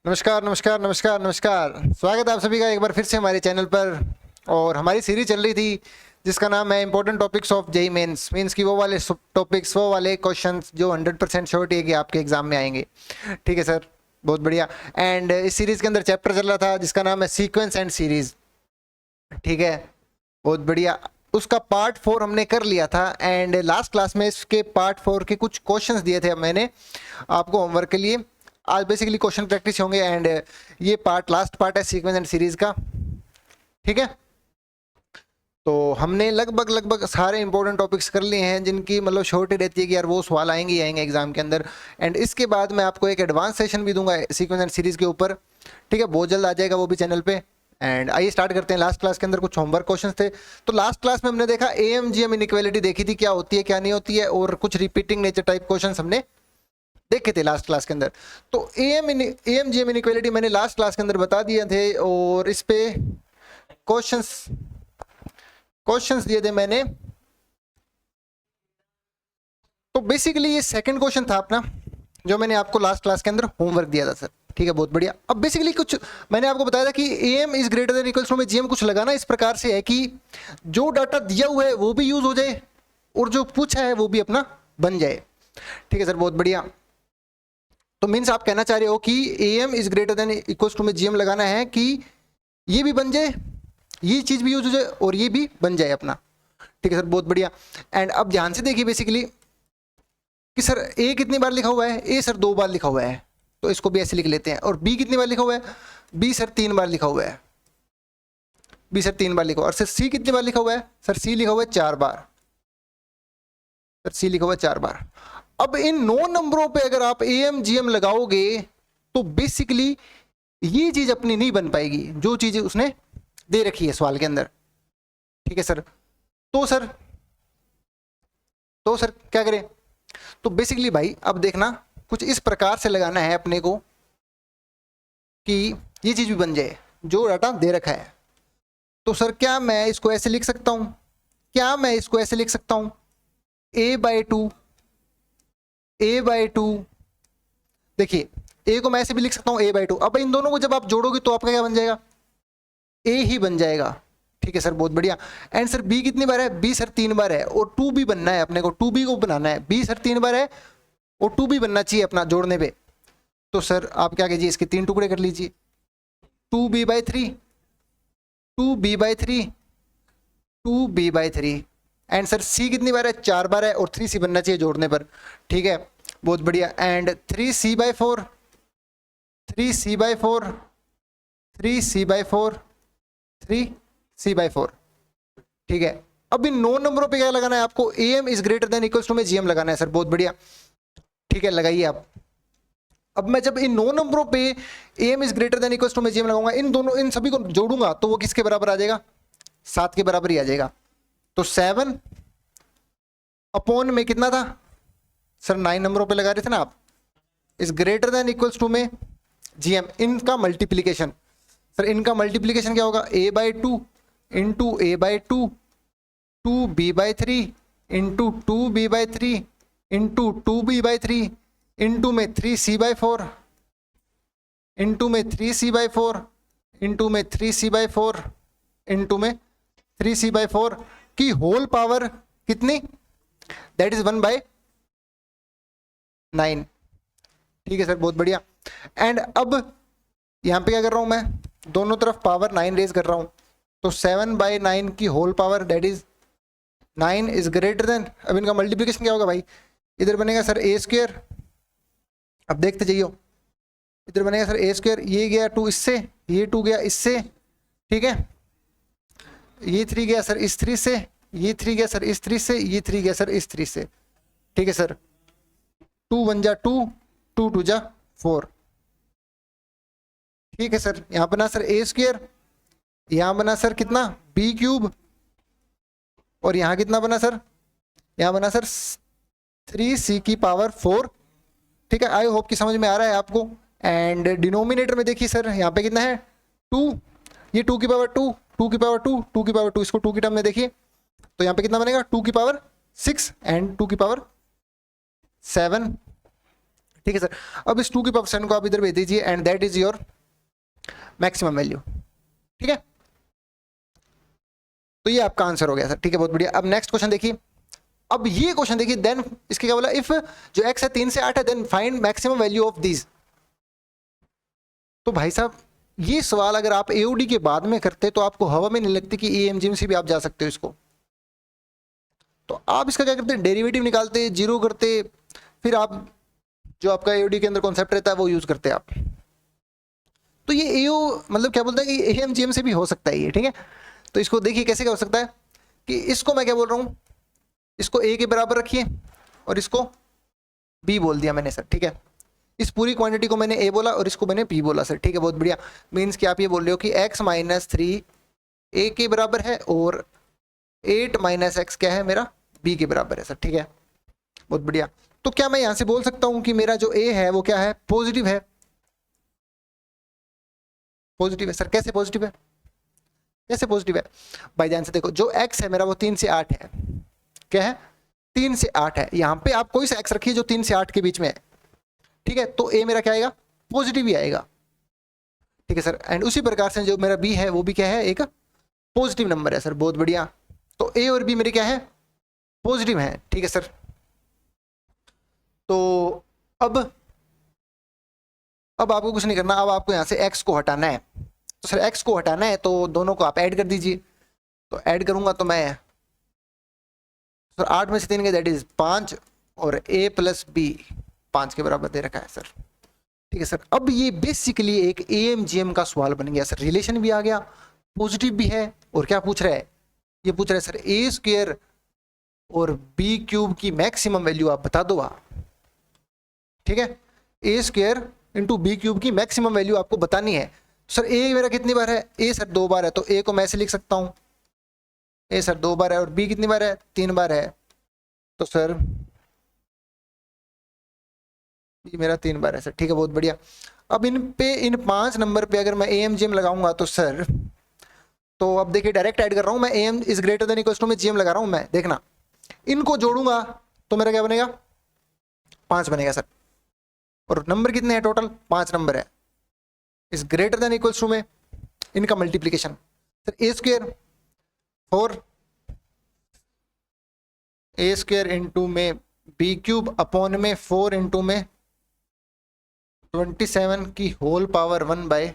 नमस्कार नमस्कार नमस्कार नमस्कार। स्वागत है आप सभी का एक बार फिर से हमारे चैनल पर। और हमारी सीरीज चल रही थी जिसका नाम है important topics of JEE mains. Means की वो वाले टॉपिक्स, वो वाले क्वेश्चंस जो 100% श्योरिटी है कि आपके एग्जाम में आएंगे। ठीक है सर, बहुत बढ़िया। एंड इस सीरीज के अंदर चैप्टर चल रहा था जिसका नाम है सीक्वेंस एंड सीरीज। ठीक है, बहुत बढ़िया। उसका पार्ट 4 हमने कर लिया था एंड लास्ट क्लास में इसके पार्ट 4 के कुछ क्वेश्चंस दिए थे मैंने आपको होमवर्क के लिए। आज बेसिकली क्वेश्चन प्रैक्टिस होंगे एंड ये पार्ट लास्ट पार्ट है सीक्वेंस एंड सीरीज का। ठीक है, तो हमने लगभग सारे इंपॉर्टेंट टॉपिक्स कर लिए हैं जिनकी मतलब श्योरिटी रहती है कि यार वो सवाल आएंगे ही आएंगे एग्जाम के अंदर। एंड इसके बाद मैं आपको एक एडवांस सेशन भी दूंगा सीक्वेंस एंड सीरीज के ऊपर। ठीक है, बहुत जल्द आ जाएगा वो भी चैनल पे। एंड आइए स्टार्ट करते हैं। लास्ट क्लास के अंदर कुछ होमवर्क क्वेश्चंस थे। तो लास्ट क्लास में हमने देखा एएमजीएम इनइक्वालिटी देखी थी, क्या होती है क्या नहीं होती है, और कुछ रिपीटिंग नेचर टाइप क्वेश्चंस हमने देखे थे लास्ट क्लास के अंदर। तो एएमजीएम इनइक्वालिटी मैंने लास्ट क्लास के अंदर बता दिए थे और इस पे क्वेश्चंस दिए थे मैंने। तो बेसिकली ये सेकंड क्वेश्चन था अपना जो मैंने आपको लास्ट क्लास के अंदर होमवर्क दिया था सर। ठीक है, बहुत बढ़िया। अब बेसिकली कुछ मैंने आपको बताया था कि M is greater than equals to में जीएम कुछ लगाना इस प्रकार से है कि जो डाटा दिया हुआ है वो भी यूज हो जाए और जो पूछा है वो भी अपना बन जाए। ठीक है सर, बहुत बढ़िया। तो मीन्स आप कहना चाह रहे हो कि M is greater than equals to में जीएम लगाना है कि ये भी बन जाए, ये चीज भी यूज हो जाए और ये भी बन जाए अपना। ठीक है सर, बहुत बढ़िया। एंड अब ध्यान से देखिए बेसिकली कि सर ए कितनी बार लिखा हुआ है, ए सर 2 बार लिखा हुआ है तो इसको भी ऐसे लिख लेते हैं। और बी कितनी बार लिखा हुआ है, बी सर 3 बार लिखा हुआ है, बी सर 3 बार लिखा हुआ है। और सर सी कितनी बार लिखा हुआ है, सर सी लिखा हुआ है 4 बार, सर सी लिखा हुआ है 4 बार। अब इन 9 नंबरों पे अगर आप एम जीएम लगाओगे तो बेसिकली ये चीज अपनी नहीं बन पाएगी जो चीज उसने दे रखी है सवाल के अंदर। ठीक है सर, तो सर क्या करें। तो बेसिकली भाई अब देखना कुछ इस प्रकार से लगाना है अपने को कि ये चीज भी बन जाए जो डाटा दे रखा है। तो सर क्या मैं इसको ऐसे लिख सकता हूं, क्या मैं इसको ऐसे लिख सकता हूं a/2 a/2। देखिए ए को मैं ऐसे भी लिख सकता हूं a/2। अब इन दोनों को जब आप जोड़ोगे तो आपका क्या बन जाएगा, ए ही बन जाएगा। ठीक है सर, बहुत बढ़िया। एंड सर बी कितनी बार है, बी सर 3 बार है और 2 भी बनना है अपने को, 2 बी को बनाना है। बी सर 3 बार है और 2 भी बनना चाहिए अपना जोड़ने पे। तो सर आप क्या कीजिए, इसके 3 टुकड़े कर लीजिए, 2b/3 2b/3 2b/3। And sir सी कितनी बार है, 4 बार है और 3c बनना चाहिए जोड़ने पर। ठीक है, बहुत बढ़िया। And 3c/4 3c/4 3c/4 3c/4। ठीक है, अब इन 9 नंबरों पे क्या लगाना है आपको, M is greater than equals to में जीएम लगाना है सर, बहुत बढ़िया। ठीक है, लगाइए आप। अब मैं जब इन 9 नंबरों पे M is greater than equals to में जीएम लगाऊंगा, इन सभी को जोड़ूंगा तो वो किसके बराबर आ जाएगा, 7 के बराबर ही आ जाएगा। तो 7 अपॉन में कितना था सर, 9 नंबरों पे लगा रहे थे ना आप, is greater than equals to में जीएम, इनका मल्टीप्लीकेशन। सर इनका मल्टीप्लीकेशन क्या होगा, a/2 into a/2 2b/3 into 2b/3 into 2b/3 into में 3c/4 इंटू में 3c/4 इंटू में 3c/4 इंटू में 3c/4 की होल पावर कितनी, दैट इज 1/9। ठीक है सर, बहुत बढ़िया। एंड अब यहां पे क्या कर रहा हूं मैं, दोनों तरफ पावर 9 रेज कर रहा हूं। तो 7/9 की whole power that is 9 is greater than, अब इनका मल्टीप्लिकेशन क्या होगा भाई, इधर बनेगा सर a²। अब देखते जाइए, इधर बनेगा सर a², ये गया 2 इससे, ये 2 गया इससे। ठीक है, ये 3 गया सर इस 3 से, ये 3 गया सर इस 3 से, ये 3 गया सर इस 3 से। ठीक है सर, 2 1 जा 2, 2 2 जा 4। ठीक है सर, यहां बना सर a², यहां बना सर कितना b³ और यहां कितना बना सर, यहां बना सर 3c की पावर 4। ठीक है, आई होप कि समझ में आ रहा है आपको। एंड डिनोमिनेटर में देखिए सर यहाँ पे कितना है 2, ये 2 की पावर 2 2 की पावर 2 2 की पावर 2, इसको 2 की टर्म में देखिए तो यहाँ पे कितना बनेगा 2 की पावर 6 एंड 2 की पावर 7। ठीक है सर। अब इस 2 की पावर 7 को आप इधर भेज दीजिए and that is your maximum value. ठीक है, तो ये आपका आंसर हो गया सर। ठीक है, बहुत बढ़िया। अब नेक्स्ट क्वेश्चन देखिए। अब ये क्वेश्चन देखिए, देन इसके क्या बोला, इफ जो x है 3 से 8 है then find maximum value of these. तो भाई साहब ये सवाल अगर आप एओडी के बाद में करते तो आपको हवा में नहीं लगती कि एएमजीएम से भी आप जा सकते हो इसको। तो आप इसका क्या करते, डेरिवेटिव निकालते, जीरो करते, फिर आप जो आपका एओडी के अंदर कॉन्सेप्ट रहता है वो यूज करते आप। तो ये एओ मतलब क्या बोलता है कि एएमजीएम से भी हो सकता है ये। ठीक है, तो इसको देखिए कैसे क्या हो सकता है कि इसको मैं क्या बोल रहा हूं, इसको ए के बराबर रखिए और इसको बी बोल दिया मैंने सर। ठीक है, इस पूरी क्वांटिटी को मैंने ए बोला और इसको मैंने बी बोला सर। ठीक है, बहुत बढ़िया। मीन्स कि आप ये बोल रहे हो कि x माइनस 3 ए के बराबर है और 8 माइनस एक्स क्या है मेरा, बी के बराबर है सर। ठीक है, बहुत बढ़िया। तो क्या मैं यहां से बोल सकता हूं कि मेरा जो ए है वो क्या है, पॉजिटिव है? पॉजिटिव है सर। कैसे पॉजिटिव है, कैसे पॉजिटिव है? भाई ध्यान से देखो, जो x है मेरा वो 3 से 8 है। क्या है, 3 से 8 है। यहां पे आप कोई सा x रखिए जो 3 से 8 के बीच में है। ठीक है, तो a मेरा क्या आएगा, पॉजिटिव ही आएगा। ठीक है सर, एंड उसी प्रकार से जो मेरा b है वो भी क्या है, एक पॉजिटिव नंबर है सर। बहुत बढ़िया। तो a और b मेरे क्या है, पॉजिटिव है। ठीक है सर, तो अब आपको कुछ नहीं करना, अब आपको यहां से x को हटाना है। तो सर x को हटाना है तो दोनों को आप ऐड कर दीजिए। तो ऐड करूंगा तो मैं सर 8 में से 3 के दैट इज 5 और a प्लस बी 5 के बराबर दे रखा है सर। ठीक है सर, अब ये बेसिकली एक एएमजीएम का सवाल बन गया सर। रिलेशन भी आ गया, पॉजिटिव भी है, और क्या पूछ रहा है, ये पूछ रहा है सर ए स्क्वायर और बी क्यूब की मैक्सिमम वैल्यू आप बता दो आप। ठीक है, ए स्क्वायर इंटू बी क्यूब की मैक्सिमम वैल्यू आपको बतानी है। सर ए मेरा कितनी बार है, ए सर 2 बार है, तो ए को मैं ऐसे लिख सकता हूं, ए सर 2 बार है, और बी कितनी बार है, 3 बार है, तो सर ये मेरा 3 बार है सर। ठीक है, बहुत बढ़िया। अब इन 5 नंबर पे अगर मैं एएमजीएम लगाऊंगा तो सर, तो अब देखिए डायरेक्ट ऐड कर रहा हूं मैं, AM is greater than equal to में जीएम लगा रहा हूं मैं। देखना, इनको जोड़ूंगा तो मेरा क्या बनेगा, 5 बनेगा सर। और नंबर कितने हैं टोटल, 5 नंबर है। Is greater than equal to में इनका multiplication sir, A square 4 A square into में बी क्यूब अपॉन में 4 इंटू में 27 की होल पावर 1/5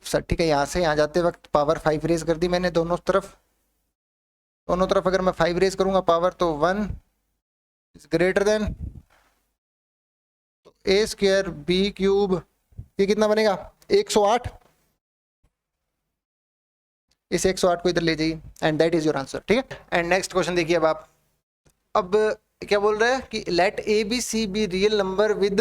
सर। ठीक है, यहां से यहां जाते वक्त पावर 5 रेज कर दी मैंने दोनों तरफ। अगर मैं 5 रेज करूंगा पावर, तो 1 इज ग्रेटर देन, तो ए स्क्वायर बी क्यूब ये कितना बनेगा, 108। इस 108 को इधर ले जाइए and that is your answer. ठीक है, एंड नेक्स्ट क्वेश्चन देखिए। अब क्या बोल रहा है कि let A B C be real number with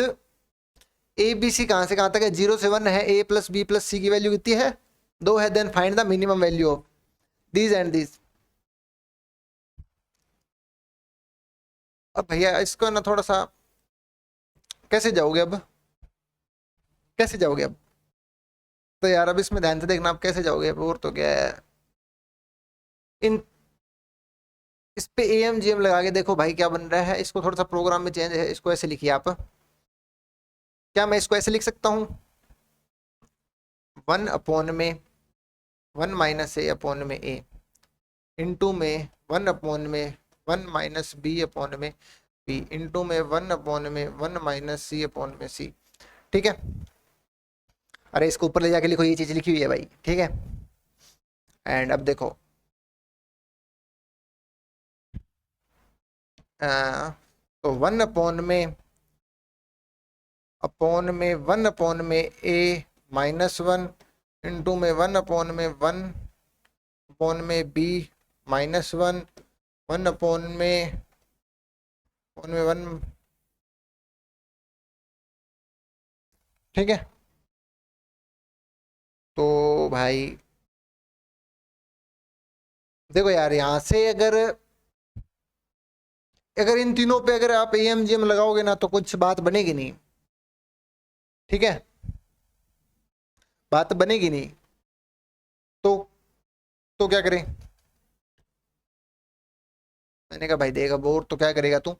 A B C कहां से कहां तक है, 0 से 1 है, A plus B plus C की वैल्यू कितनी है, 2 है, then find the minimum value of these and these. अब भैया इसको ना थोड़ा सा कैसे जाओगे, अब कैसे जाओगे अब, तो यार अब इसमें ध्यान से देखना आप कैसे जाओगे अब। और तो क्या है, इन इस पे एएमजीएम लगा के देखो भाई क्या बन रहा है। इसको थोड़ा सा प्रोग्राम में चेंज है, इसको ऐसे लिखिए आप। क्या मैं इसको ऐसे लिख सकता हूं, 1 अपॉन में 1 माइनस ए अपॉन में ए इंटू में 1 अपॉन में 1 माइनस बी अपॉन में बी इंटू में 1 अपॉन में 1 माइनस सी अपॉन में सी। ठीक है, अरे इसको ऊपर ले जाके लिखो, ये चीज लिखी हुई है भाई। ठीक है, एंड अब देखो तो 1 अपॉन में 1 अपॉन में ए माइनस 1 इंटू में 1 अपॉन में 1 अपॉन में बी माइनस 1 1 अपॉन में 1। ठीक है, तो भाई देखो यार, यहां से अगर इन तीनों पे अगर आप एएमजीएम लगाओगे ना तो कुछ बात बनेगी नहीं। ठीक है, बात बनेगी नहीं, तो क्या करें। मैंने कहा भाई देगा बोर तो क्या करेगा तू,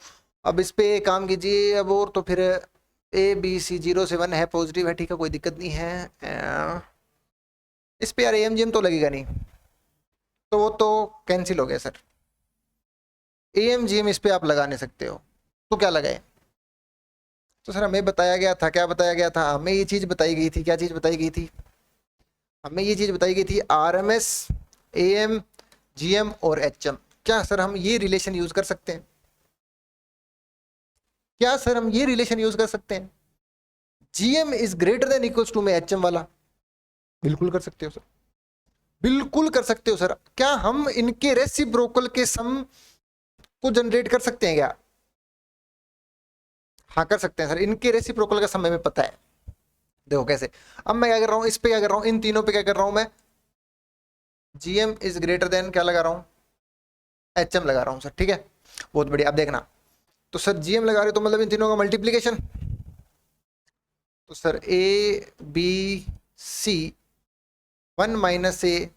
अब इस पे काम कीजिए अब, और तो फिर ए बी सी 0 से 1 है, पॉजिटिव है, ठीक है, कोई दिक्कत नहीं है। इस पे यार एम जी एम तो लगेगा नहीं, तो वो तो कैंसिल हो गया sir. A M G M इस पे आप लगा नहीं सकते हो, तो क्या लगाए? तो सर हमें बताया गया था, क्या बताया गया था, हमें ये चीज बताई गई थी, क्या चीज बताई गई थी, हमें ये चीज बताई गई थी R M S, A M, G M और एच एम। क्या सर हम ये रिलेशन यूज कर सकते हैं? क्या सर हम ये रिलेशन यूज कर सकते हैं, G M is greater than equals to में एच एम वाला? बिल्कुल कर सकते हो सर, बिल्कुल कर सकते हो सर। क्या हम इनके रेसिप्रोकल के सम को जनरेट कर सकते हैं क्या? हाँ कर सकते हैं सर, इनके रेसिप्रोकल का सम हमें पता है। देखो कैसे, अब मैं क्या कर रहा हूँ, इस पे क्या कर रहा हूँ, इन तीनों पे क्या कर रहा हूँ मैं, G M is greater than क्या लगा रहा हूँ, एच एम लगा रहा हूँ सर, ठीक है। बहुत बढ़िया, अब देखना, तो सर जी एम लगा रहे हो तो मतलब इन तीनों का मल्टीप्लीकेशन, तो sir A B C 1 - A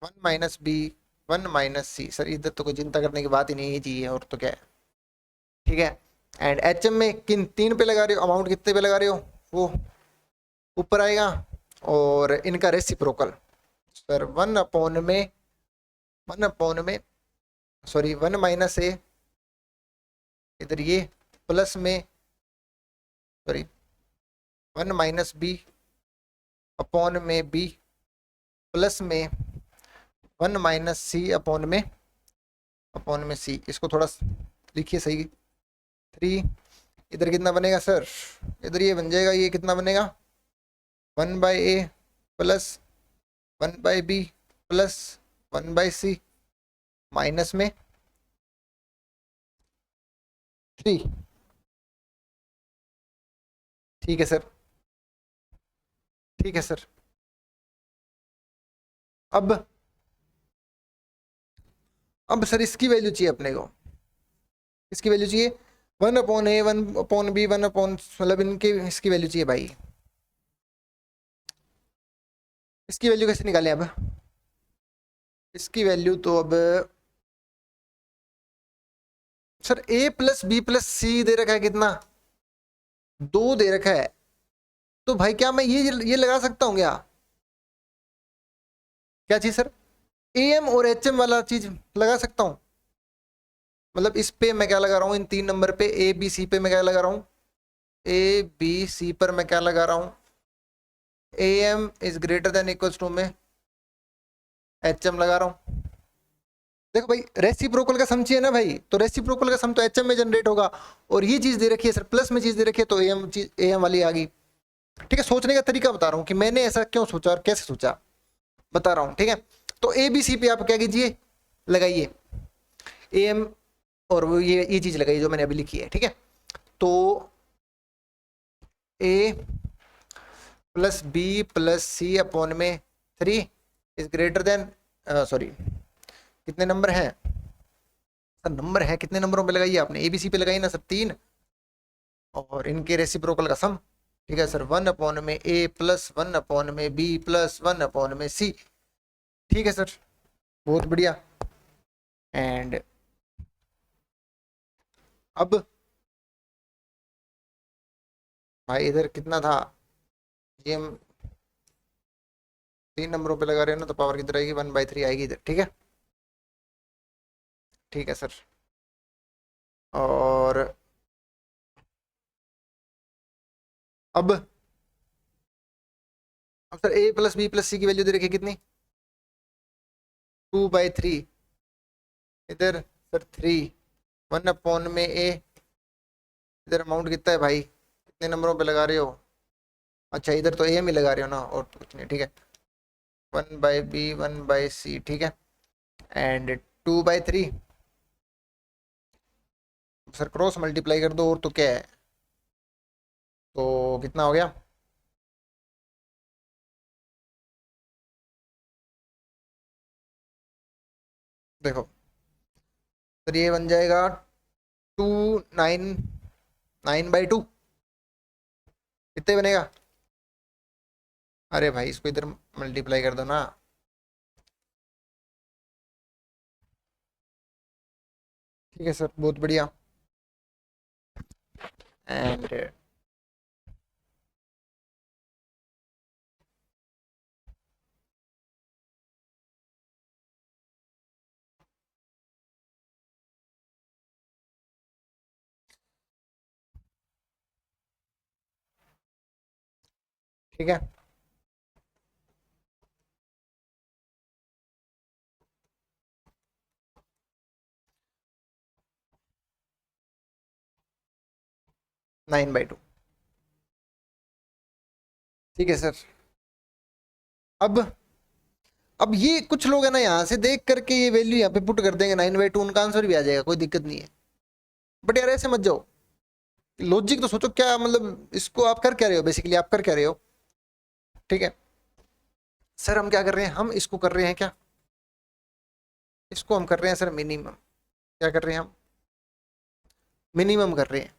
1 - B 1 - C, sir इधर तो कोई चिंता करने की बात ही नहीं है जी, और तो क्या है, ठीक है। एंड एच एम में किन तीन पे लगा रहे हो, अमाउंट कितने पे लगा रहे हो, वो ऊपर आएगा, और इनका रेसिप्रोकल सर 1/में सॉरी 1 - ए, इधर ये प्लस में सॉरी 1 - बी अपॉन में बी प्लस में 1 - सी अपॉन में सी, इसको थोड़ा लिखिए सही, 3, इधर कितना बनेगा सर, इधर ये बन जाएगा, ये कितना बनेगा 1/ए प्लस 1/बी प्लस 1/सी माइनस में 3, ठीक है सर, ठीक है सर। अब सर इसकी वैल्यू चाहिए अपने को, इसकी वैल्यू चाहिए 1/ए 1/बी 1 मतलब इनके इसकी वैल्यू चाहिए भाई। इसकी वैल्यू कैसे निकालें अब, इसकी वैल्यू तो अब सर ए प्लस बी प्लस सी दे रखा है कितना, 2 दे रखा है, तो भाई क्या मैं ये लगा सकता हूँ क्या, क्या चीज सर, ए एम और एच एम वाला चीज लगा सकता हूँ। मतलब इस पे मैं क्या लगा रहा हूँ, इन 3 नंबर पे ए बी सी पे मैं क्या लगा रहा हूँ, ए बी सी पर मैं क्या लगा रहा हूँ, A M is greater than equals to में एच एम लगा रहा हूँ। देखो भाई रेसिप्रोकल का सम चाहिए ना भाई, तो रेसिप्रोकल का सम तो एच एम में जनरेट होगा, और ये चीज दे रखी है सर, प्लस में चीज दे रखी है, तो ए एम चीज ए एम वाली आ गई। ठीक है, सोचने का तरीका बता रहा हूँ कि मैंने ऐसा क्यों सोचा और कैसे सोचा, बता रहा हूँ, ठीक है। तो ए बी सी पे आप क्या कीजिए, लगाइए ए एम, और वो ये चीज लगाइए जो मैंने अभी लिखी है, ठीक है। तो ए प्लस बी प्लस सी अपॉन में 3 इज ग्रेटर देन, सॉरी कितने नंबर हैं सर, नंबर है कितने नंबरों पे लगाइए आपने, एबीसी पे लगाई ना सर 3, और इनके रेसिप्रोकल का सम, ठीक है सर 1/में ए प्लस 1/में बी प्लस 1/में सी, ठीक है सर, बहुत बढ़िया। एंड अब भाई इधर कितना था, ये हम 3 नंबरों पे लगा रहे हैं ना, तो पावर किधर आएगी, 1/3 आएगी इधर, ठीक है, ठीक है सर। और अब सर ए प्लस बी प्लस सी की वैल्यू दे रखी है कितनी, 2/3, इधर सर 3, 1/में ए, इधर अमाउंट कितना है भाई, कितने नंबरों पे लगा रहे हो, अच्छा इधर तो एम ही लगा रहे हो ना, और तो कुछ नहीं, ठीक है 1/बी 1/सी, ठीक है। एंड 2/3 सर क्रॉस मल्टीप्लाई कर दो, और तो क्या है, तो कितना हो गया, देखो सर ये बन जाएगा 2 9 9/2, कितने बनेगा, अरे भाई इसको इधर मल्टीप्लाई कर दो ना, ठीक है सर, बहुत बढ़िया। एंड ठीक है, नाइन बाई टू। ठीक है सर। अब अब ये कुछ लोग है ना, यहाँ से देख करके ये वैल्यू यहाँ पे पुट कर देंगे 9/2, उनका आंसर भी आ जाएगा, कोई दिक्कत नहीं है। बट यार ऐसे मत जाओ, लॉजिक तो सोचो, क्या मतलब इसको आप कर क्या रहे हो, बेसिकली आप कर क्या रहे हो। ठीक है सर, हम क्या कर रहे हैं, हम इसको कर रहे हैं क्या, इसको हम कर रहे हैं सर मिनिमम। क्या कर रहे हैं हम, मिनिमम कर रहे हैं।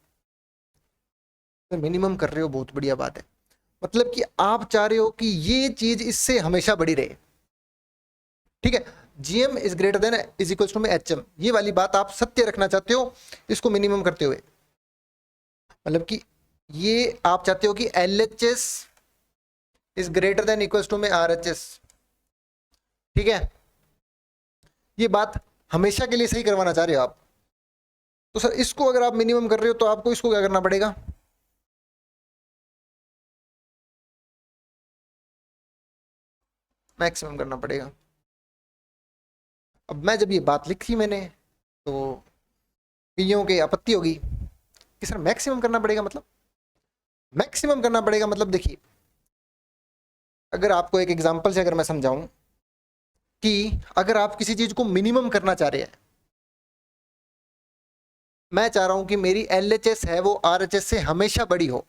तो मिनिमम कर रहे हो, बहुत बढ़िया बात है। मतलब कि आप चाह रहे हो कि ये चीज इससे हमेशा बड़ी रहे। ठीक है, GM is greater than is equal to में एचएम, ये वाली बात आप सत्य रखना चाहते हो इसको मिनिमम करते हुए। मतलब कि ये आप चाहते हो कि LHS is greater than equal to में आरएचएस। ठीक है, ये बात हमेशा के लिए सही करवाना चाह रहे हो आप। तो सर इसको अगर आप मिनिमम कर रहे हो तो आपको इसको क्या करना पड़ेगा, मैक्सिमम करना पड़ेगा। अब मैं जब ये बात लिखी मैंने, तो कईयों की आपत्ति होगी कि सर मैक्सिमम करना पड़ेगा, मतलब मैक्सिमम करना पड़ेगा मतलब देखिए, अगर आपको एक एग्जांपल से अगर मैं समझाऊं कि अगर आप किसी चीज को मिनिमम करना चाह रहे हैं, मैं चाह रहा हूं कि मेरी एलएचएस है वो आरएचएस से हमेशा बड़ी हो,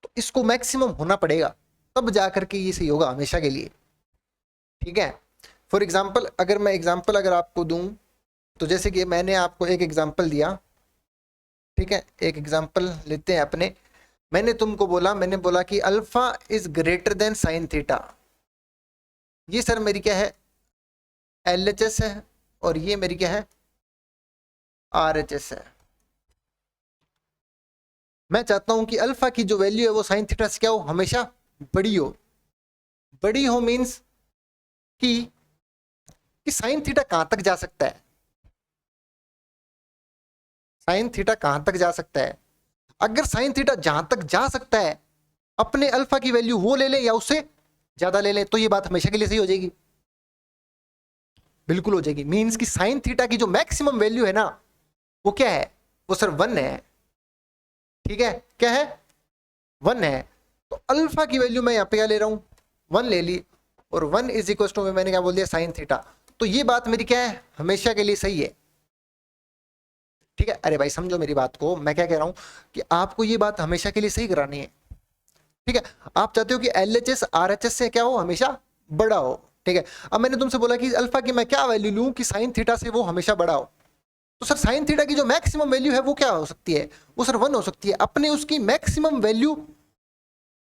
तो इसको मैक्सिमम होना पड़ेगा, तब जाकर के ये सही होगा हमेशा के लिए। ठीक है, फॉर एग्जाम्पल अगर मैं एग्जाम्पल अगर आपको दूं, तो जैसे कि मैंने आपको एक एग्जाम्पल दिया। ठीक है, एक एग्जाम्पल लेते हैं अपने, मैंने तुमको बोला, मैंने बोला कि alpha is greater then sine theta. ये सर मेरी क्या है, एलएचएस है, और ये मेरी क्या है, आरएचएस है। मैं चाहता हूं कि अल्फा की जो वैल्यू है वो साइन थीटा से क्या हो, हमेशा बड़ी हो। बड़ी हो मींस कि साइन थीटा कहां तक जा सकता है, साइन थीटा कहां तक जा सकता है। अगर साइन थीटा जहां तक जा सकता है, अपने अल्फा की वैल्यू वो ले ले या उससे ज्यादा ले ले, तो ये बात हमेशा के लिए सही हो जाएगी, बिल्कुल हो जाएगी। मींस कि साइन थीटा की जो मैक्सिमम वैल्यू है ना, वो क्या है, वो सर 1 है। ठीक है, क्या है, 1 है। तो अल्फा की वैल्यू मैं यहां पे क्या ले रहा हूं, 1 ले ली, और 1 इज इक्वल टू में मैंने क्या बोल दिया, साइन थीटा। तो ये बात मेरी क्या है, हमेशा के लिए सही है। ठीक है, अरे भाई समझो मेरी बात को, मैं क्या कह रहा हूं कि आपको ये बात हमेशा के लिए सही करानी है। ठीक है, आप चाहते हो कि एलएचएस आरएचएस से क्या हो, हमेशा बड़ा हो। ठीक है, अब मैंने तुमसे बोला कि अल्फा की मैं क्या वैल्यू लूं कि साइन थीटा से वो हमेशा बड़ा हो। तो सर साइन थीटा की जो मैक्सिमम वैल्यू है वो क्या हो सकती है, वो सर 1 हो सकती है। अपने उसकी मैक्सिमम वैल्यू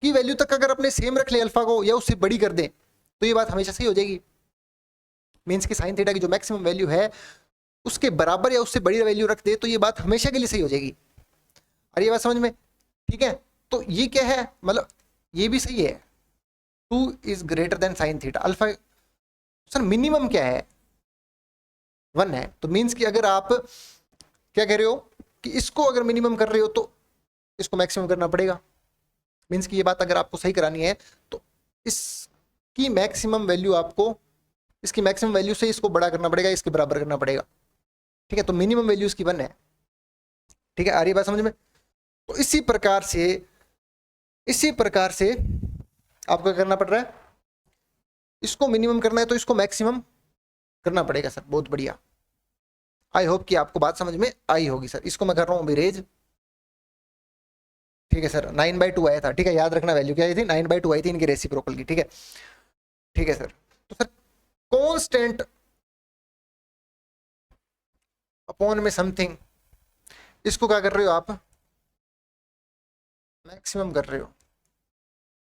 की वैल्यू तक अगर अपने सेम रख ले अल्फा को, या उससे बड़ी कर दे, तो ये बात हमेशा सही हो जाएगी। मीन्स की साइन थीटा की जो मैक्सिमम वैल्यू है उसके बराबर या उससे बड़ी वैल्यू रख दे, तो ये बात हमेशा के लिए सही हो जाएगी। अरे ये बात समझ में। ठीक है, तो ये क्या है, मतलब ये भी सही है, 2 is greater then sine theta alpha. Sir minimum क्या है, 1 है। तो मीन्स कि अगर आप क्या कह रहे हो कि इसको अगर मिनिमम कर रहे हो तो इसको मैक्सिमम करना पड़ेगा। मीन्स कि ये बात अगर आपको सही करानी है तो इसकी मैक्सिमम वैल्यू आपको, इसकी मैक्सिमम वैल्यू से इसको बड़ा करना पड़ेगा, इसके बराबर करना पड़ेगा। ठीक है, तो मिनिमम वैल्यू इसकी 1 है। ठीक है, आ रही बात समझ में। तो इसी प्रकार से आपको करना पड़ रहा है, इसको मिनिमम करना है तो इसको मैक्सिमम करना पड़ेगा। सर बहुत बढ़िया, आई होप कि आपको बात समझ में आई होगी। सर इसको मैं कर रहा हूँ बिरेज। ठीक है सर, 9/2 आया था। ठीक है, याद रखना वैल्यू क्या आई थी, 9/2 आई थी इनकी रेसिप्रोकल की। ठीक है, ठीक है सर। तो सर कांस्टेंट अपॉन में समथिंग, इसको क्या कर रहे हो आप, मैक्सिमम कर रहे हो।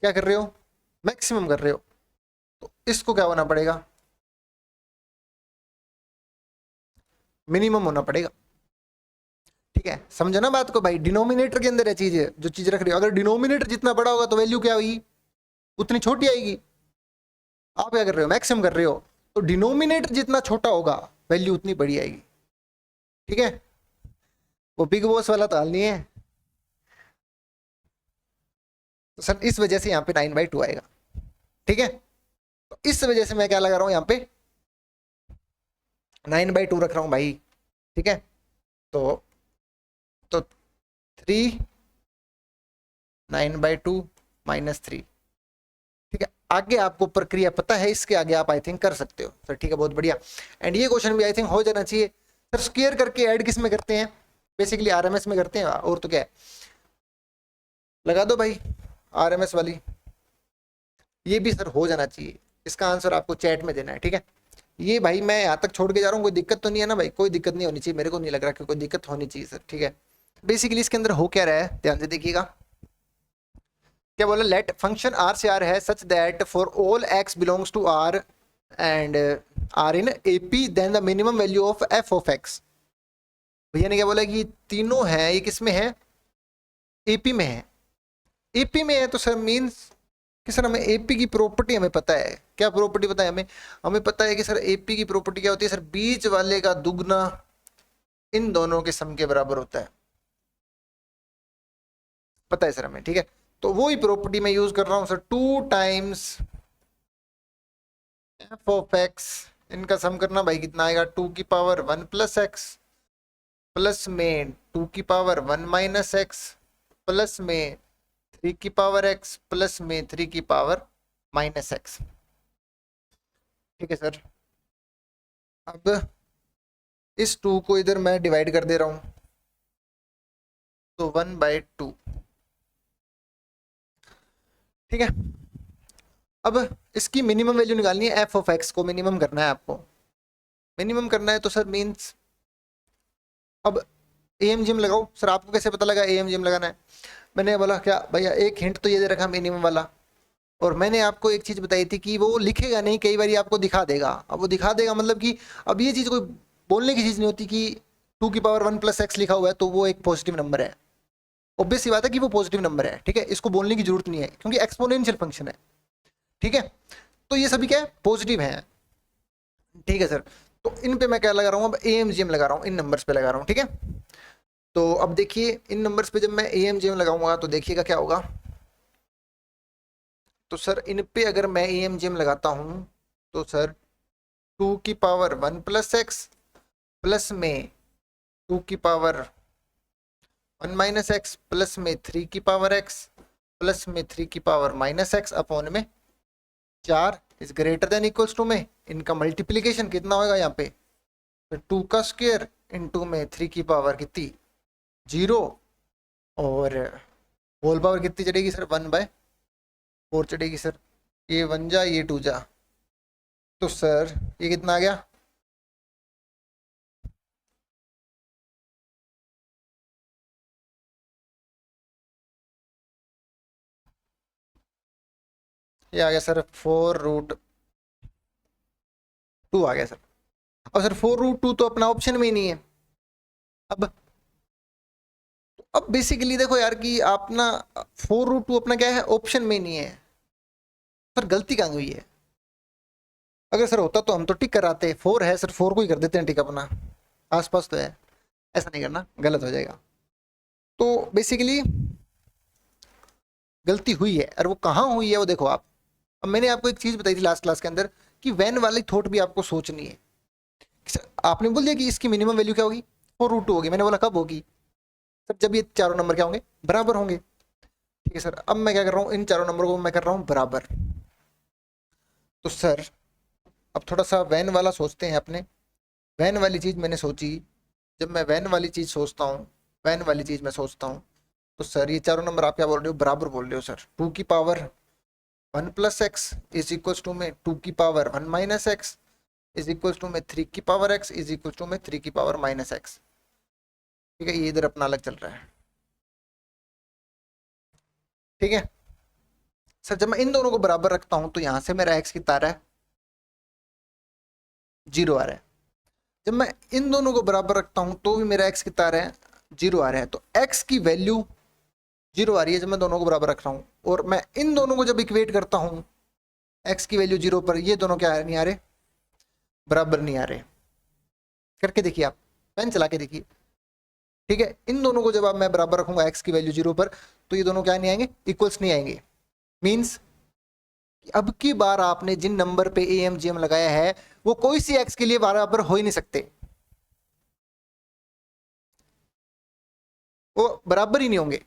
क्या कर रहे हो, मैक्सिमम कर रहे हो। तो इसको क्या होना पड़ेगा, मिनिमम होना पड़ेगा। ठीक है, समझो ना बात को भाई, डिनोमिनेटर के अंदर है चीज, जो चीज रख रही हो, अगर डिनोमिनेटर जितना बड़ा होगा तो वैल्यू क्या होगी, उतनी छोटी आएगी। आप क्या कर रहे हो, मैक्सिमम कर रहे हो, तो डिनोमिनेटर जितना छोटा होगा वैल्यू उतनी बड़ी आएगी। ठीक है, वो बिग बॉस वाला तो हाल नहीं है। तो सर इस वजह से यहाँ पे 9/2 आएगा। ठीक है, तो इस वजह से मैं क्या लगा रहा हूँ यहाँ पे 9/2 रख रहा हूँ भाई। ठीक है, तो 3 9/2 -3। ठीक है, आगे आपको प्रक्रिया पता है, इसके आगे आप आई थिंक कर सकते हो सर। ठीक है, बहुत बढ़िया। एंड ये क्वेश्चन भी आई थिंक हो जाना चाहिए सर। स्क्वायर करके ऐड किस में करते हैं, बेसिकली आरएमएस में करते हैं, और तो क्या है, लगा दो भाई आरएमएस वाली। ये भी सर हो जाना चाहिए, इसका आंसर आपको चैट में देना है। ठीक है, ये भाई मैं यहाँ तक छोड़ के जा रहा हूँ, कोई दिक्कत तो नहीं है ना भाई, कोई दिक्कत नहीं होनी चाहिए, मेरे को नहीं लग रहा कि कोई दिक्कत होनी चाहिए सर। ठीक है, बेसिकली इसके अंदर हो क्या रहा है, ध्यान से देखिएगा। क्या बोला, लेट फंक्शन आर से आर है such that for all X belongs to R and R in AP then the minimum value of F of X. भैया ने क्या बोला कि तीनों है, ये किस में है, एपी में है। एपी में है तो सर मीन्स कि सर हमें एपी की प्रॉपर्टी हमें पता है। क्या प्रॉपर्टी पता है हमें, हमें पता है कि सर एपी की प्रॉपर्टी क्या होती है सर, बीच वाले का दुगना इन दोनों के सम के बराबर होता है, पता है सर हमें। ठीक है, तो वो ही प्रॉपर्टी मैं यूज कर रहा हूं sir, 2 times F of x, इनका सम करना भाई कितना आएगा, 2 की पावर 1 प्लस एक्स प्लस में 2 की पावर 1 माइनस एक्स प्लस में 3 की पावर एक्स प्लस में 3 की पावर माइनस एक्स। ठीक है सर, अब इस 2 को इधर मैं डिवाइड कर दे रहा हूं, तो 1/2। ठीक है, अब इसकी मिनिमम वैल्यू निकालनी है, एफ ऑफ एक्स को मिनिमम करना है आपको, मिनिमम करना है तो सर मीन्स अब एएमजीएम लगाओ। सर आपको कैसे पता लगा एएमजीएम लगाना है, मैंने बोला क्या भैया, एक हिंट तो ये दे रखा मिनिमम वाला, और मैंने आपको एक चीज बताई थी कि वो लिखेगा नहीं, कई बार आपको दिखा देगा। अब वो दिखा देगा मतलब कि अब ये चीज कोई बोलने की चीज नहीं होती कि 2 की पावर 1 प्लस एक्स लिखा हुआ है तो वो एक पॉजिटिव नंबर है। ऑब्वियस सी बात है कि वो पॉजिटिव नंबर है। ठीक है, इसको बोलने की जरूरत नहीं है क्योंकि एक्सपोनेंशियल फंक्शन है। ठीक है, तो ये सभी क्या है, पॉजिटिव है। ठीक है सर, तो इन पे मैं क्या लगा रहा हूँ, अब एएमजीएम लगा रहा हूँ, इन नंबर्स पे लगा रहा हूँ। ठीक है, तो अब देखिए इन नंबर्स पे जब मैं एएमजीएम लगाऊंगा तो देखिएगा क्या होगा। तो सर इन पे अगर मैं एएमजीएम लगाता हूं तो सर 2 की पावर 1 प्लस एक्स प्लस में 2 की पावर 1 माइनस एक्स प्लस में 3 की पावर एक्स प्लस में 3 की पावर माइनस एक्स अपॉन में 4 is greater than equals to में इनका मल्टीप्लीकेशन कितना होगा यहाँ पे, तो 2 का स्क्वायर इनटू में 3 की पावर कितनी 0, और होल पावर कितनी चढ़ेगी सर 1/4 चढ़ेगी सर। ये 1 जा ये 2 जा, तो सर ये कितना आ गया, ये आ गया सर 4√2 आ गया सर। और सर 4√2 तो अपना ऑप्शन में ही नहीं है। अब बेसिकली देखो यार कि आप ना 4√2 अपना क्या है, ऑप्शन में नहीं है। सर गलती कहाँ हुई है, अगर सर होता तो हम तो टिक कराते, 4 है सर 4 को ही कर देते हैं टिक अपना, आसपास तो है। ऐसा नहीं करना, गलत हो जाएगा। तो बेसिकली गलती हुई है, और वो कहाँ हुई है वो देखो आप। अब मैंने आपको एक चीज बताई थी लास्ट क्लास के अंदर कि वैन वाली थॉट भी आपको सोचनी है। आपने बोल दिया कि इसकी मिनिमम वैल्यू क्या होगी, 4√2 होगी। मैंने बोला कब होगी सर, जब ये चारों नंबर क्या होंगे, बराबर होंगे। ठीक है सर, अब मैं क्या कर रहा हूँ, इन चारों नंबर को मैं कर रहा हूँ बराबर। तो सर अब थोड़ा सा वैन वाला सोचते हैं अपने। वैन वाली चीज मैंने सोची, जब मैं वैन वाली चीज सोचता हूँ, वैन वाली चीज मैं सोचता हूँ, तो सर ये चारों नंबर आप क्या बोल रहे हो, बराबर बोल रहे हो सर। 2 की power 1 plus X is equal to में 2 की power 1 minus X is equal to में 3 की power X is equal to में 3 की पावर माइनस एक्स। ठीक है, ये इधर अपना अलग चल रहा है। ठीक है सर, जब मैं इन दोनों को बराबर रखता हूं तो यहां से मेरा एक्स कितना आ रहा है, 0 आ रहा है। जब मैं इन दोनों को बराबर रखता हूं तो भी मेरा एक्स कितना आ रहा है, 0 आ रहा है। तो एक्स की वैल्यू 0 आ रही है जब मैं दोनों को बराबर रख रहा हूं। और मैं इन दोनों को जब इक्वेट करता हूं एक्स की वैल्यू 0 पर, ये दोनों क्या नहीं आ रहे, बराबर नहीं आ रहे। करके देखिए आप, पेन चला के देखिए, ठीक है। इन दोनों को जब आप मैं बराबर रखूंगा एक्स की वैल्यू 0 पर, तो ये दोनों क्या नहीं आएंगे, इक्वल्स नहीं आएंगे। मीन्स अब की बार आपने जिन नंबर पे ए एम जी एम लगाया है वो कोई सी एक्स के लिए बराबर हो ही नहीं सकते, वो बराबर ही नहीं होंगे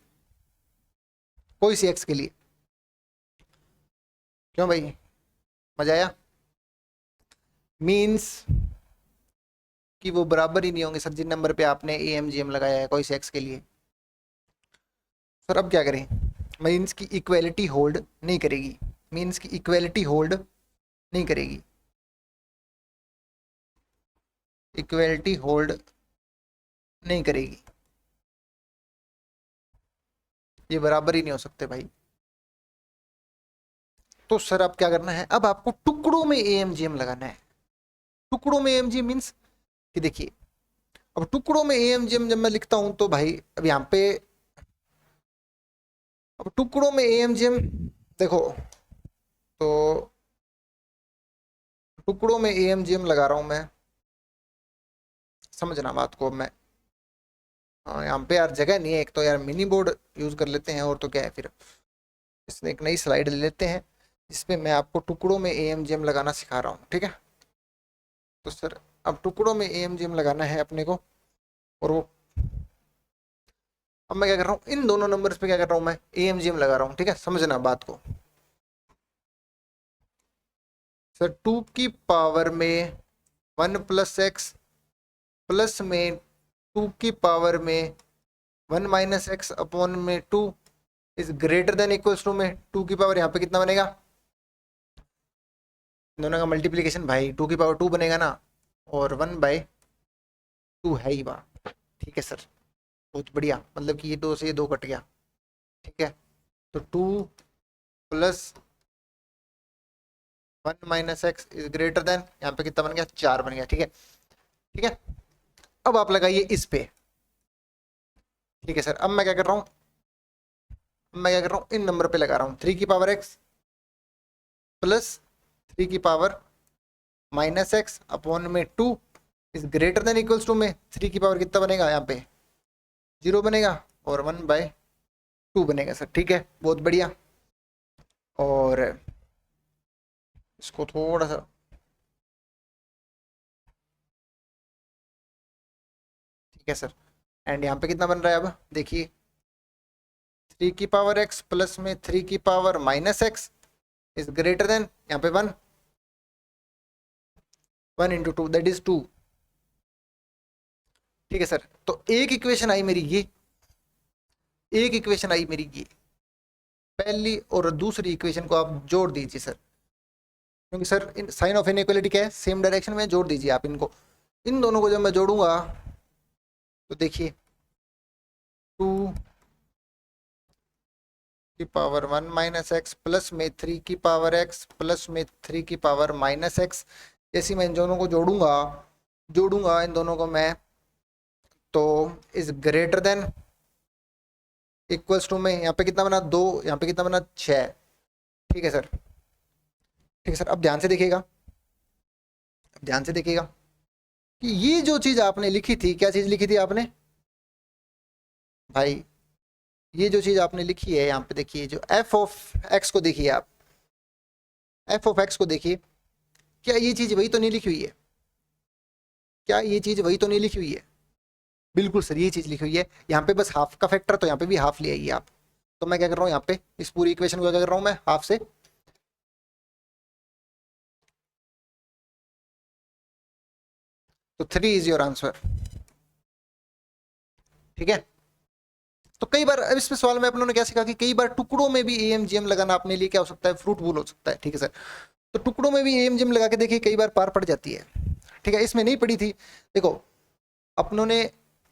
कोई सी एक्स के लिए। क्यों भाई, मजा आया? मीन्स कि वो बराबर ही नहीं होंगे सर जिन नंबर पे आपने ए एम जी एम लगाया है कोई सी एक्स के लिए। सर अब क्या करें? मीन्स की इक्वेलिटी होल्ड नहीं करेगी, मीन्स की इक्वेलिटी होल्ड नहीं करेगी, इक्वेलिटी होल्ड नहीं करेगी, ये बराबर ही नहीं हो सकते भाई। तो सर अब क्या करना है, अब आपको टुकड़ों में एएमजीएम लगाना है। टुकड़ों में एएमजीएम मींस कि देखिए, अब टुकड़ों में एएमजीएम जब मैं लिखता हूं तो भाई अब यहाँ पे, अब टुकड़ों में एएमजीएम देखो, तो टुकड़ों में एएमजीएम लगा रहा हूं मैं, समझना बात को। अब मैं यहाँ पे यार जगह नहीं है, एक तो यार मिनी बोर्ड यूज कर लेते हैं, और तो क्या है फिर इसमें एक नई स्लाइड ले लेते हैं जिसपे मैं आपको टुकड़ों में एएमजीएम लगाना सिखा रहा हूँ, ठीक है। तो सर अब टुकड़ों में एएमजीएम लगाना है अपने को, और वो अब मैं क्या कर रहा हूँ, इन दोनों नंबर्स पे क्या कर रहा हूँ, मैं एएमजीएम लगा रहा हूँ, ठीक है। समझना बात को। सर 2 की पावर में 1 प्लस एक्स प्लस में 2 की पावर में 1 माइनस एक्स अपॉन में 2 is greater than equals to में 2 की पावर यहाँ पे कितना बनेगा, दोनों का मल्टीप्लीकेशन भाई, 2 की पावर 2 बनेगा ना, और 1/2 है ही बात, ठीक है सर। बहुत बढ़िया, मतलब कि ये 2 से ये 2 कट गया, ठीक है। तो 2 plus 1 minus X is greater then, यहाँ पे कितना बन गया, 4 बन गया, ठीक है, ठीक है। अब आप लगाइए इस पे, ठीक है सर। अब मैं क्या कर रहा हूँ, मैं क्या कर रहा हूँ, इन नंबर पे लगा रहा हूँ 3 की पावर एक्स प्लस 3 की पावर माइनस एक्स अपॉन में 2 is greater than equals to में 3 की पावर कितना बनेगा, यहाँ पे 0 बनेगा, और 1/2 बनेगा सर, ठीक है। बहुत बढ़िया। और इसको थोड़ा सा, ठीक है सर। एंड यहाँ पे कितना बन रहा है, अब देखिए 3 की पावर एक्स प्लस में 3 की power minus X is greater then, यहाँ पे 1 इंटू 2 दैट इज 2, ठीक है सर। तो एक इक्वेशन आई मेरी ये, एक इक्वेशन आई मेरी ये पहली, और दूसरी इक्वेशन को आप जोड़ दीजिए सर, क्योंकि sir in sign of inequality क्या है, सेम डायरेक्शन में, जोड़ दीजिए आप इनको। इन दोनों को जब मैं जोड़ूंगा तो देखिए 2 की पावर 1 माइनस एक्स प्लस में 3 की पावर एक्स प्लस में 3 की पावर माइनस एक्स, जैसे मैं इन दोनों को जोड़ूंगा, जोड़ूंगा इन दोनों को मैं, तो is greater than equals to में, यहाँ पे कितना बना 2, यहाँ पे कितना बना 6, ठीक है सर, ठीक है सर। अब ध्यान से देखिएगा, अब ध्यान से देखिएगा कि ये जो चीज आपने लिखी थी, क्या चीज लिखी थी आपने भाई, ये जो चीज आपने लिखी है यहाँ पे देखिए, जो एफ ऑफ एक्स को देखिए आप, एफ ऑफ एक्स को देखिए, क्या ये चीज वही तो नहीं लिखी हुई है, क्या ये चीज वही तो नहीं लिखी हुई है? बिल्कुल सर, ये चीज लिखी हुई है। यहाँ पे बस हाफ का फैक्टर, तो यहाँ पे भी हाफ ले आइए आप। तो मैं क्या कर रहा हूँ, यहाँ पे इस पूरी इक्वेशन को क्या कर रहा हूँ, मैं हाफ से, तो 3 इज योर आंसर, ठीक है। तो कई बार, अब इसमें सवाल में अपनों ने क्या सीखा कि कई बार टुकड़ों में भी एएमजीएम लगाना अपने लिए क्या हो सकता है, फ्रूटफुल हो सकता है, ठीक है सर। तो टुकड़ों में भी एएमजीएम लगा के देखिए, कई बार पार पड़ जाती है, ठीक है। इसमें नहीं पड़ी थी, देखो अपनों ने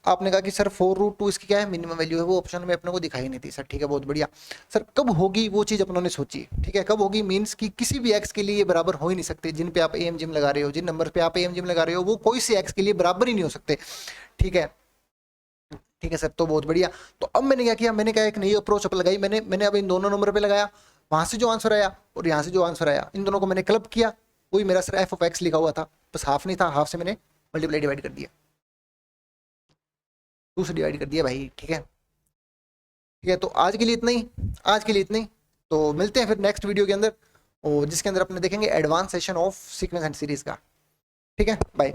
आपने कहा कि सर 4√2 इसकी क्या है मिनिमम वैल्यू है, वो ऑप्शन में अपने को दिखाई नहीं थी सर। ठीक है, बहुत बढ़िया सर। कब होगी वो चीज़ अपनों ने सोची, ठीक है, कब होगी मीन्स कि किसी भी एक्स के लिए ये बराबर हो ही नहीं सकते। जिन पे आप एम जिम लगा रहे हो, जिन नंबर पे आप एम जिम लगा रहे हो, वो कोई सी एक्स के लिए बराबर ही नहीं हो सकते। ठीक है, ठीक है सर, तो बहुत बढ़िया। तो अब मैंने क्या किया, मैंने क्या एक नई अप्रोच लगाई, मैंने अब इन दोनों नंबर पे लगाया, वहां से जो आंसर आया और यहाँ से जो आंसर आया, इन दोनों को मैंने क्लब किया, वही मेरा सर एफ ऑफ एक्स लिखा हुआ था, बस हाफ नहीं था, हाफ से मैंने मल्टीप्लाई डिवाइड कर दिया, 2 से डिवाइड कर दिया भाई। ठीक है, ठीक है, तो आज के लिए इतना ही, आज के लिए इतना ही। तो मिलते हैं फिर नेक्स्ट वीडियो के अंदर, और जिसके अंदर अपने देखेंगे advance session of sequence and series का। ठीक है, बाय।